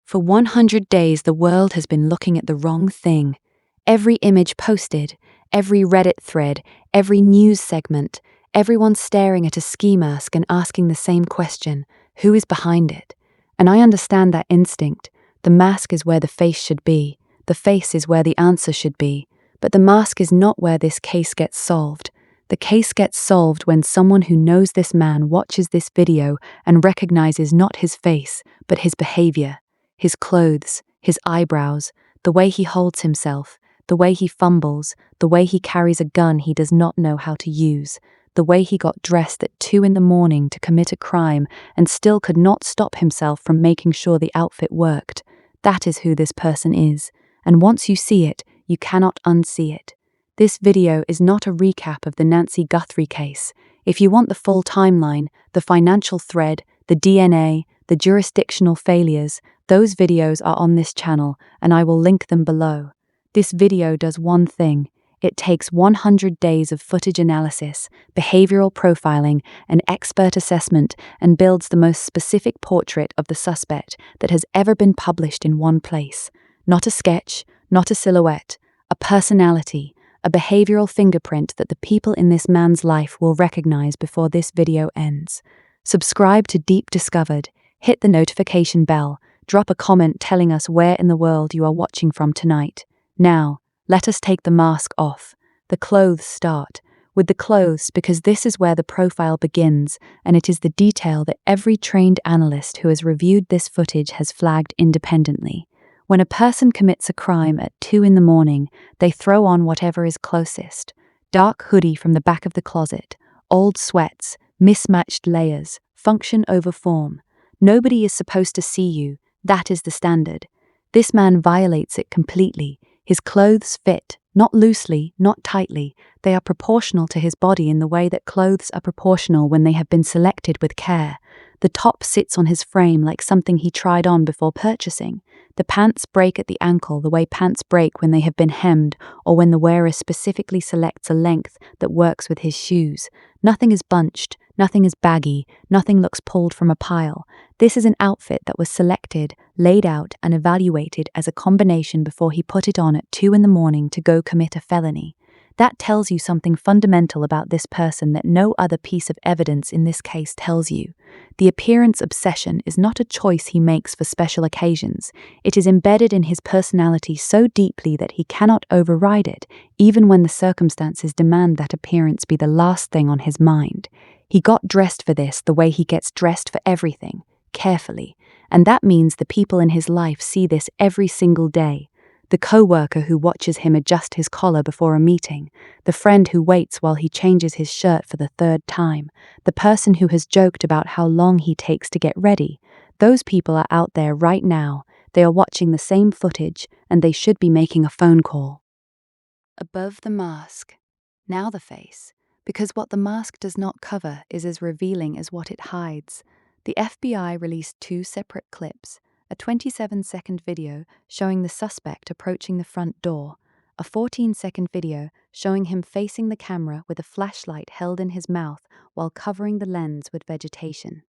For 100 days, the world has been looking at the wrong thing. Every image posted, every Reddit thread, every news segment, everyone's staring at a ski mask and asking the same question: who is behind it? And I understand that instinct. The mask is where the face should be. The face is where the answer should be. But the mask is not where this case gets solved. The case gets solved when someone who knows this man watches this video and recognizes not his face, but his behavior. His clothes, his eyebrows, the way he holds himself, the way he fumbles, the way he carries a gun he does not know how to use, the way he got dressed at 2 a.m. to commit a crime and still could not stop himself from making sure the outfit worked. That is who this person is, and once you see it, you cannot unsee it. This video is not a recap of the Nancy Guthrie case. If you want the full timeline, the financial thread, the DNA, the jurisdictional failures, those videos are on this channel, and I will link them below. This video does one thing. It takes 100 days of footage analysis, behavioral profiling, and expert assessment and builds the most specific portrait of the suspect that has ever been published in one place. Not a sketch, not a silhouette, a personality, a behavioral fingerprint that the people in this man's life will recognize before this video ends. Subscribe to Deep Discovered, hit the notification bell, drop a comment telling us where in the world you are watching from tonight. Now, let us take the mask off. The clothes start. With the clothes, because this is where the profile begins, and it is the detail that every trained analyst who has reviewed this footage has flagged independently. When a person commits a crime at 2 a.m, they throw on whatever is closest. Dark hoodie from the back of the closet, old sweats, mismatched layers, function over form. Nobody is supposed to see you. That is the standard. This man violates it completely. His clothes fit, not loosely, not tightly. They are proportional to his body in the way that clothes are proportional when they have been selected with care. The top sits on his frame like something he tried on before purchasing. The pants break at the ankle the way pants break when they have been hemmed or when the wearer specifically selects a length that works with his shoes. Nothing is bunched, nothing is baggy, nothing looks pulled from a pile. This is an outfit that was selected, laid out, and evaluated as a combination before he put it on at 2 a.m. to go commit a felony. That tells you something fundamental about this person that no other piece of evidence in this case tells you. The appearance obsession is not a choice he makes for special occasions. It is embedded in his personality so deeply that he cannot override it, even when the circumstances demand that appearance be the last thing on his mind. He got dressed for this the way he gets dressed for everything, carefully, and that means the people in his life see this every single day. The co-worker who watches him adjust his collar before a meeting, the friend who waits while he changes his shirt for the 3rd time, the person who has joked about how long he takes to get ready. Those people are out there right now. They are watching the same footage, and they should be making a phone call. Above the mask, now the face, because what the mask does not cover is as revealing as what it hides. The FBI released 2 separate clips. A 27-second video showing the suspect approaching the front door, a 14-second video showing him facing the camera with a flashlight held in his mouth while covering the lens with vegetation.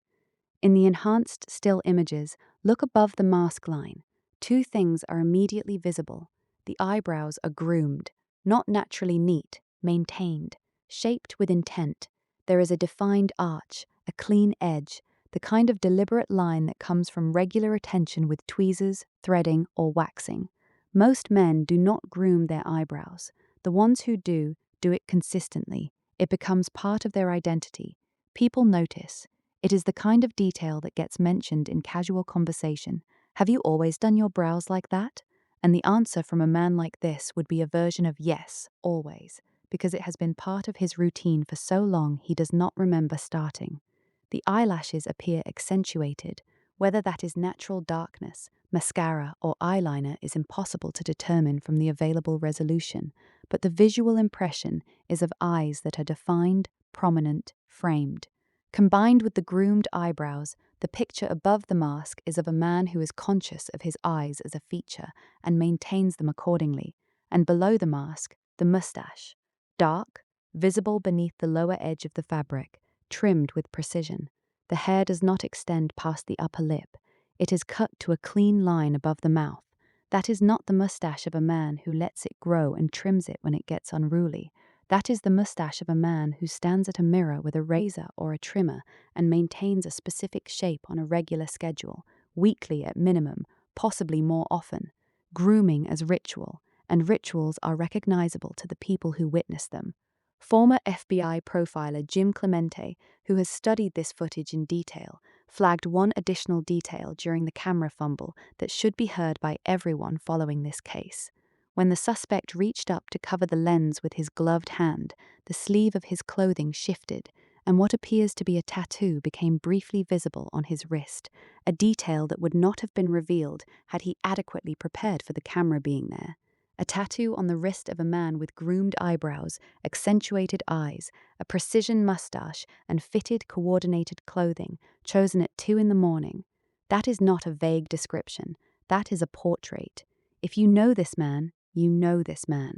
In the enhanced still images, look above the mask line. 2 things are immediately visible. The eyebrows are groomed, not naturally neat, maintained, shaped with intent. There is a defined arch, a clean edge, the kind of deliberate line that comes from regular attention with tweezers, threading, or waxing. Most men do not groom their eyebrows. The ones who do it consistently. It becomes part of their identity. People notice. It is the kind of detail that gets mentioned in casual conversation. Have you always done your brows like that? And the answer from a man like this would be a version of yes, always, because it has been part of his routine for so long he does not remember starting. The eyelashes appear accentuated. Whether that is natural darkness, mascara, or eyeliner is impossible to determine from the available resolution, but the visual impression is of eyes that are defined, prominent, framed. Combined with the groomed eyebrows, the picture above the mask is of a man who is conscious of his eyes as a feature and maintains them accordingly, and below the mask, the mustache. Dark, visible beneath the lower edge of the fabric, trimmed with precision. The hair does not extend past the upper lip. It is cut to a clean line above the mouth. That is not the mustache of a man who lets it grow and trims it when it gets unruly. That is the mustache of a man who stands at a mirror with a razor or a trimmer and maintains a specific shape on a regular schedule, weekly at minimum, possibly more often. Grooming as ritual, and rituals are recognizable to the people who witness them. Former FBI profiler Jim Clemente, who has studied this footage in detail, flagged one additional detail during the camera fumble that should be heard by everyone following this case. When the suspect reached up to cover the lens with his gloved hand, the sleeve of his clothing shifted, and what appears to be a tattoo became briefly visible on his wrist, a detail that would not have been revealed had he adequately prepared for the camera being there. A tattoo on the wrist of a man with groomed eyebrows, accentuated eyes, a precision mustache, and fitted, coordinated clothing, chosen at 2 a.m. That is not a vague description. That is a portrait. If you know this man, you know this man.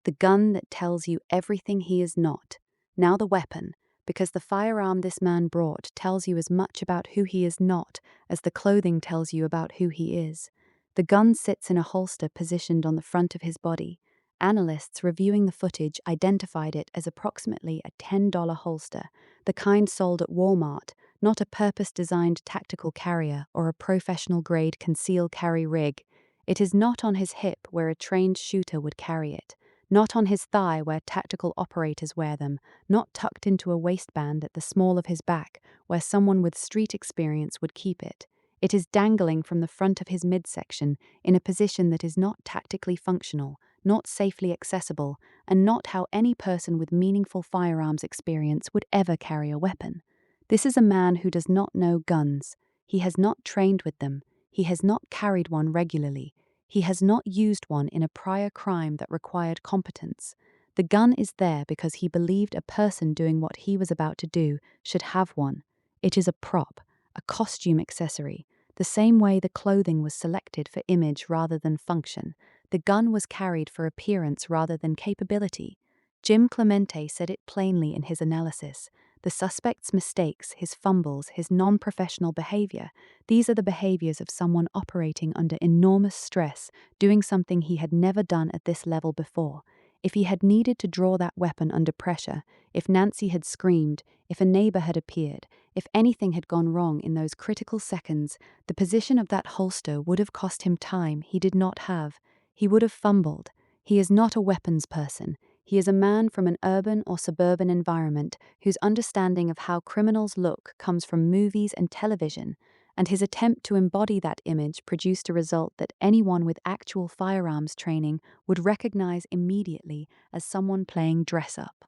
The gun that tells you everything he is not. Now the weapon, because the firearm this man brought tells you as much about who he is not as the clothing tells you about who he is. The gun sits in a holster positioned on the front of his body. Analysts reviewing the footage identified it as approximately a $10 holster, the kind sold at Walmart, not a purpose-designed tactical carrier or a professional-grade concealed carry rig. It is not on his hip where a trained shooter would carry it, not on his thigh where tactical operators wear them, not tucked into a waistband at the small of his back where someone with street experience would keep it. It is dangling from the front of his midsection in a position that is not tactically functional, not safely accessible, and not how any person with meaningful firearms experience would ever carry a weapon. This is a man who does not know guns. He has not trained with them. He has not carried one regularly. He has not used one in a prior crime that required competence. The gun is there because he believed a person doing what he was about to do should have one. It is a prop, a costume accessory. The same way the clothing was selected for image rather than function, the gun was carried for appearance rather than capability. Jim Clemente said it plainly in his analysis. The suspect's mistakes, his fumbles, his non-professional behavior, these are the behaviors of someone operating under enormous stress, doing something he had never done at this level before. If he had needed to draw that weapon under pressure, if Nancy had screamed, if a neighbor had appeared, if anything had gone wrong in those critical seconds, the position of that holster would have cost him time he did not have. He would have fumbled. He is not a weapons person. He is a man from an urban or suburban environment whose understanding of how criminals look comes from movies and television, and his attempt to embody that image produced a result that anyone with actual firearms training would recognize immediately as someone playing dress-up.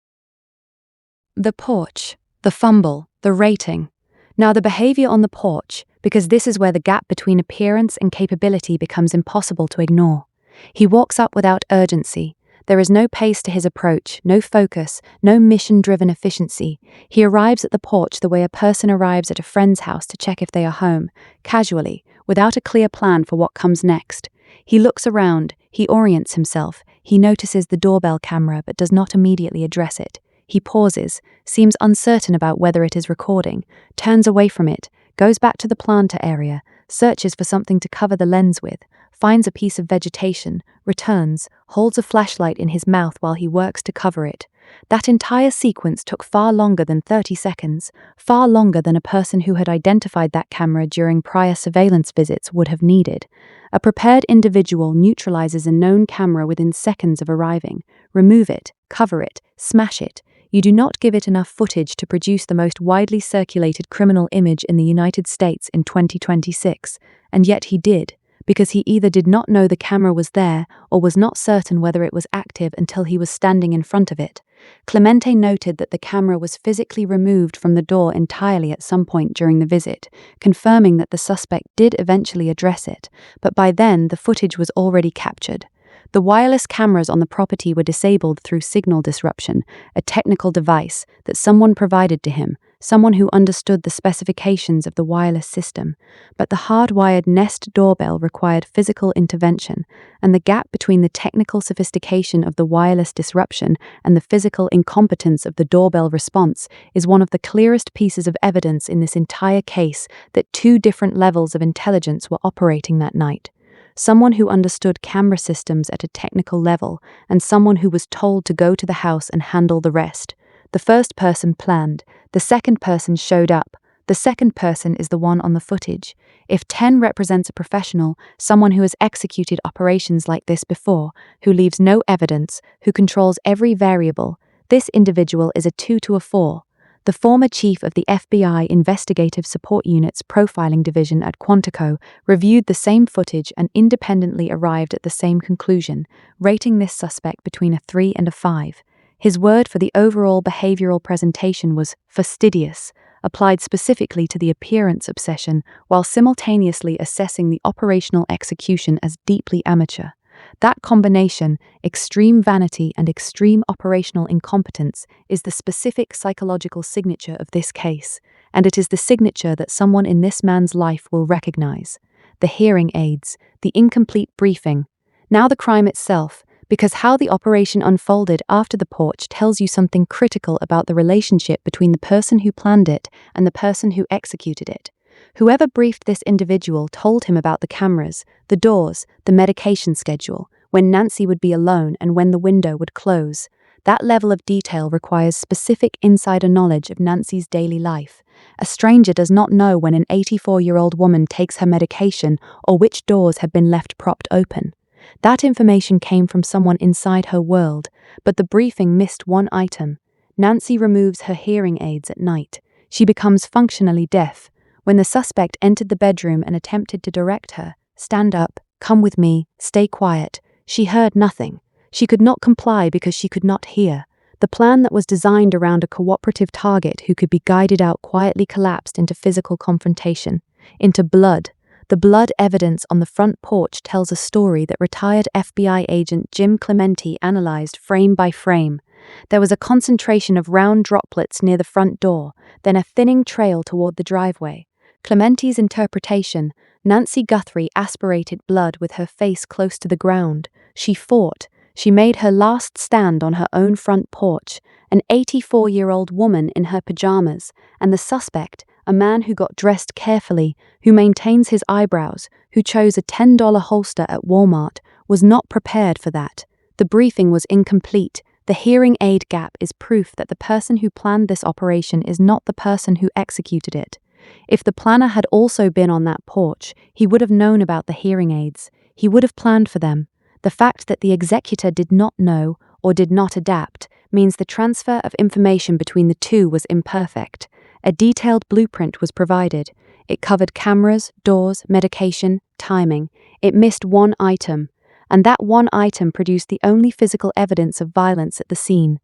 The porch, the fumble, the rating. Now the behavior on the porch, because this is where the gap between appearance and capability becomes impossible to ignore. He walks up without urgency. There is no pace to his approach, no focus, no mission-driven efficiency. He arrives at the porch the way a person arrives at a friend's house to check if they are home, casually, without a clear plan for what comes next. He looks around, he orients himself, he notices the doorbell camera but does not immediately address it. He pauses, seems uncertain about whether it is recording, turns away from it, goes back to the planter area, searches for something to cover the lens with, finds a piece of vegetation, returns, holds a flashlight in his mouth while he works to cover it. That entire sequence took far longer than 30 seconds, far longer than a person who had identified that camera during prior surveillance visits would have needed. A prepared individual neutralizes a known camera within seconds of arriving. Remove it, cover it, smash it. You do not give it enough footage to produce the most widely circulated criminal image in the United States in 2026, and yet he did. Because he either did not know the camera was there or was not certain whether it was active until he was standing in front of it. Clemente noted that the camera was physically removed from the door entirely at some point during the visit, confirming that the suspect did eventually address it, but by then the footage was already captured. The wireless cameras on the property were disabled through signal disruption, a technical device that someone provided to him, someone who understood the specifications of the wireless system, but the hardwired Nest doorbell required physical intervention, and the gap between the technical sophistication of the wireless disruption and the physical incompetence of the doorbell response is one of the clearest pieces of evidence in this entire case that two different levels of intelligence were operating that night. Someone who understood camera systems at a technical level, and someone who was told to go to the house and handle the rest. The first person planned, the second person showed up. The second person is the one on the footage. If 10 represents a professional, someone who has executed operations like this before, who leaves no evidence, who controls every variable, this individual is a 2 to a 4. The former chief of the FBI Investigative Support Unit's profiling division at Quantico reviewed the same footage and independently arrived at the same conclusion, rating this suspect between a 3 and a 5. His word for the overall behavioral presentation was fastidious, applied specifically to the appearance obsession while simultaneously assessing the operational execution as deeply amateur. That combination, extreme vanity and extreme operational incompetence, is the specific psychological signature of this case, and it is the signature that someone in this man's life will recognize. The hearing aids, the incomplete briefing, now the crime itself, because how the operation unfolded after the porch tells you something critical about the relationship between the person who planned it and the person who executed it. Whoever briefed this individual told him about the cameras, the doors, the medication schedule, when Nancy would be alone and when the window would close. That level of detail requires specific insider knowledge of Nancy's daily life. A stranger does not know when an 84-year-old woman takes her medication or which doors have been left propped open. That information came from someone inside her world, but the briefing missed one item. Nancy removes her hearing aids at night. She becomes functionally deaf. When the suspect entered the bedroom and attempted to direct her, "Stand up, come with me, stay quiet," she heard nothing. She could not comply because she could not hear. The plan that was designed around a cooperative target who could be guided out quietly collapsed into physical confrontation, into blood. The blood evidence on the front porch tells a story that retired FBI agent Jim Clementi analyzed frame by frame. There was a concentration of round droplets near the front door, then a thinning trail toward the driveway. Clementi's interpretation: Nancy Guthrie aspirated blood with her face close to the ground. She fought. She made her last stand on her own front porch, an 84-year-old woman in her pajamas, and the suspect, a man who got dressed carefully, who maintains his eyebrows, who chose a $10 holster at Walmart, was not prepared for that. The briefing was incomplete. The hearing aid gap is proof that the person who planned this operation is not the person who executed it. If the planner had also been on that porch, he would have known about the hearing aids. He would have planned for them. The fact that the executor did not know or did not adapt means the transfer of information between the two was imperfect. A detailed blueprint was provided. It covered cameras, doors, medication, timing. It missed one item, and that one item produced the only physical evidence of violence at the scene.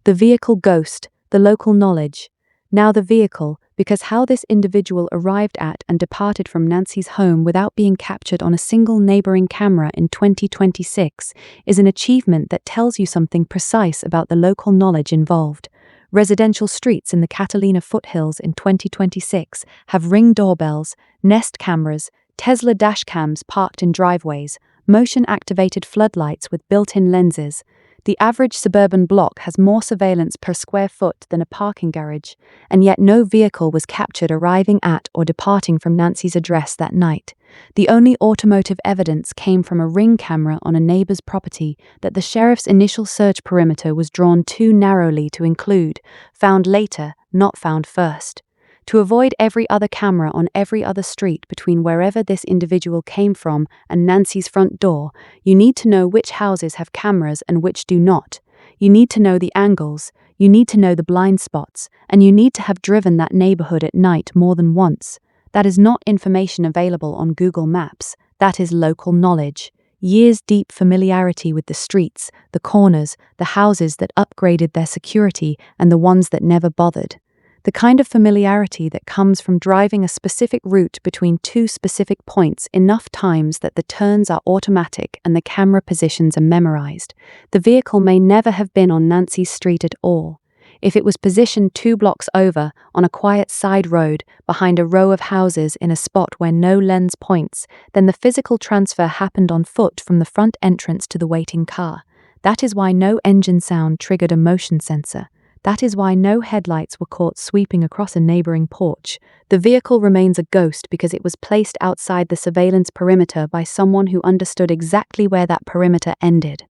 The vehicle ghost, the local knowledge. Now the vehicle, because how this individual arrived at and departed from Nancy's home without being captured on a single neighboring camera in 2026 is an achievement that tells you something precise about the local knowledge involved. Residential streets in the Catalina foothills in 2026 have Ring doorbells, Nest cameras, Tesla dashcams parked in driveways, motion-activated floodlights with built-in lenses. The average suburban block has more surveillance per square foot than a parking garage, and yet no vehicle was captured arriving at or departing from Nancy's address that night. The only automotive evidence came from a Ring camera on a neighbor's property that the sheriff's initial search perimeter was drawn too narrowly to include, found later, not found first. To avoid every other camera on every other street between wherever this individual came from and Nancy's front door, you need to know which houses have cameras and which do not. You need to know the angles, you need to know the blind spots, and you need to have driven that neighborhood at night more than once. That is not information available on Google Maps. That is local knowledge. Years-deep familiarity with the streets, the corners, the houses that upgraded their security and the ones that never bothered. The kind of familiarity that comes from driving a specific route between two specific points enough times that the turns are automatic and the camera positions are memorized. The vehicle may never have been on Nancy's street at all. If it was positioned 2 blocks over, on a quiet side road, behind a row of houses in a spot where no lens points, then the physical transfer happened on foot from the front entrance to the waiting car. That is why no engine sound triggered a motion sensor. That is why no headlights were caught sweeping across a neighboring porch. The vehicle remains a ghost because it was placed outside the surveillance perimeter by someone who understood exactly where that perimeter ended.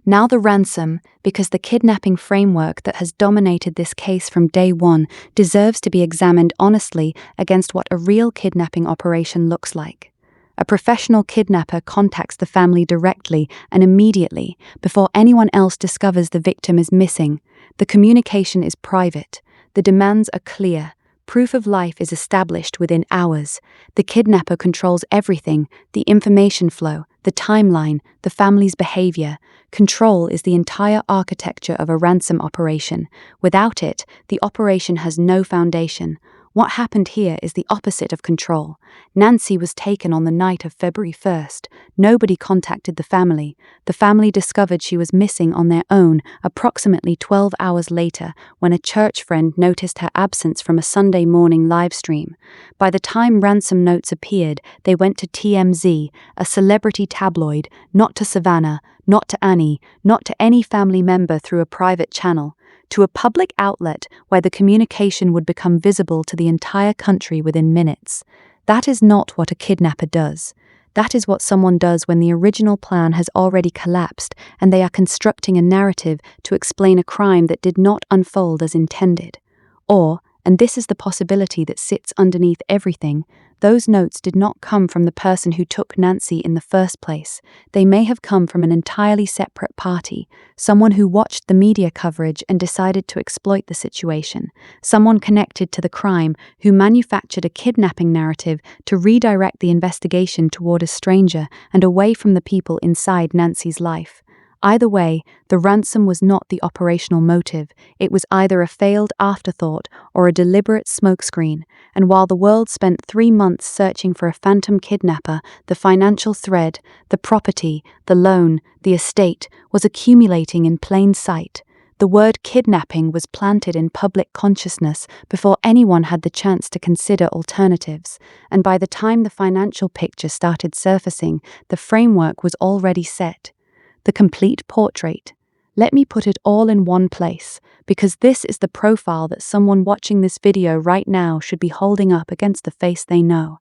Now the ransom, because the kidnapping framework that has dominated this case from day one deserves to be examined honestly against what a real kidnapping operation looks like. A professional kidnapper contacts the family directly and immediately before anyone else discovers the victim is missing. The communication is private. The demands are clear. Proof of life is established within hours. The kidnapper controls everything: the information flow, the timeline, the family's behavior. Control is the entire architecture of a ransom operation. Without it, the operation has no foundation. What happened here is the opposite of control. Nancy was taken on the night of February 1st. Nobody contacted the family. The family discovered she was missing on their own approximately 12 hours later when a church friend noticed her absence from a Sunday morning live stream. By the time ransom notes appeared, they went to TMZ, a celebrity tabloid, not to Savannah, not to Annie, not to any family member through a private channel, to a public outlet where the communication would become visible to the entire country within minutes. That is not what a kidnapper does. That is what someone does when the original plan has already collapsed and they are constructing a narrative to explain a crime that did not unfold as intended. Or, and this is the possibility that sits underneath everything, those notes did not come from the person who took Nancy in the first place. They may have come from an entirely separate party, someone who watched the media coverage and decided to exploit the situation, someone connected to the crime who manufactured a kidnapping narrative to redirect the investigation toward a stranger and away from the people inside Nancy's life. Either way, the ransom was not the operational motive. It was either a failed afterthought or a deliberate smokescreen, and while the world spent 3 months searching for a phantom kidnapper, the financial thread, the property, the loan, the estate, was accumulating in plain sight. The word kidnapping was planted in public consciousness before anyone had the chance to consider alternatives, and by the time the financial picture started surfacing, the framework was already set. The complete portrait. Let me put it all in one place, because this is the profile that someone watching this video right now should be holding up against the face they know.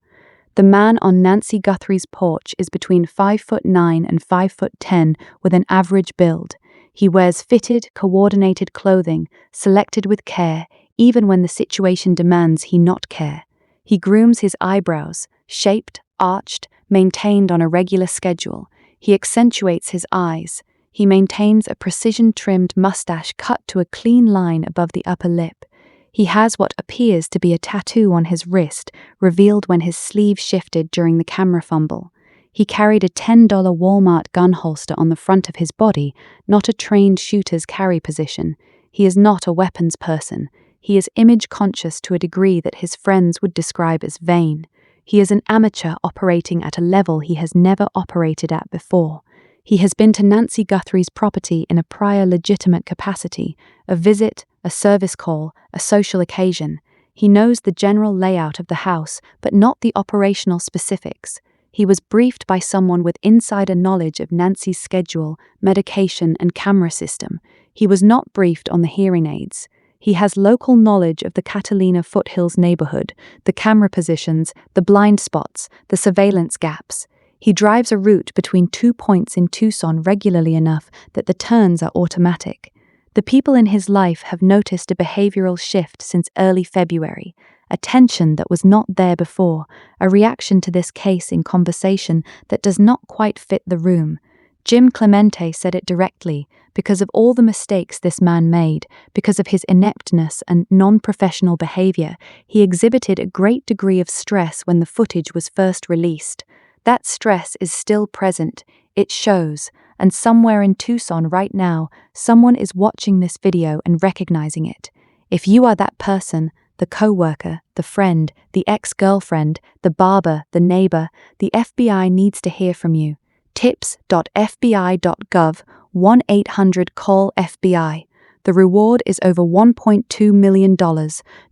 The man on Nancy Guthrie's porch is between 5'9" and 5'10" with an average build. He wears fitted, coordinated clothing, selected with care, even when the situation demands he not care. He grooms his eyebrows, shaped, arched, maintained on a regular schedule. He accentuates his eyes. He maintains a precision-trimmed mustache cut to a clean line above the upper lip. He has what appears to be a tattoo on his wrist, revealed when his sleeve shifted during the camera fumble. He carried a $10 Walmart gun holster on the front of his body, not a trained shooter's carry position. He is not a weapons person. He is image-conscious to a degree that his friends would describe as vain. He is an amateur operating at a level he has never operated at before. He has been to Nancy Guthrie's property in a prior legitimate capacity, a visit, a service call, a social occasion. He knows the general layout of the house, but not the operational specifics. He was briefed by someone with insider knowledge of Nancy's schedule, medication, and camera system. He was not briefed on the hearing aids. He has local knowledge of the Catalina Foothills neighborhood, the camera positions, the blind spots, the surveillance gaps. He drives a route between 2 points in Tucson regularly enough that the turns are automatic. The people in his life have noticed a behavioral shift since early February, a tension that was not there before, a reaction to this case in conversation that does not quite fit the room. Jim Clemente said it directly, because of all the mistakes this man made, because of his ineptness and non-professional behavior, he exhibited a great degree of stress when the footage was first released. That stress is still present, it shows, and somewhere in Tucson right now, someone is watching this video and recognizing it. If you are that person, the co-worker, the friend, the ex-girlfriend, the barber, the neighbor, the FBI needs to hear from you. Tips.fbi.gov 1-800-CALL-FBI. The reward is over $1.2 million.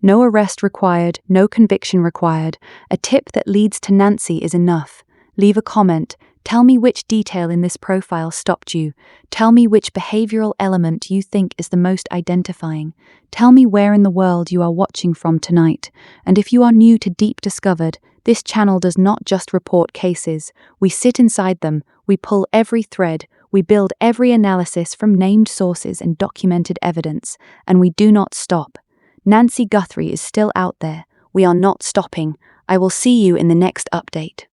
No arrest required, no conviction required. A tip that leads to Nancy is enough. Leave a comment. Tell me which detail in this profile stopped you. Tell me which behavioral element you think is the most identifying. Tell me where in the world you are watching from tonight. And if you are new to Deep Discovered, this channel does not just report cases. We sit inside them, we pull every thread, we build every analysis from named sources and documented evidence, and we do not stop. Nancy Guthrie is still out there. We are not stopping. I will see you in the next update.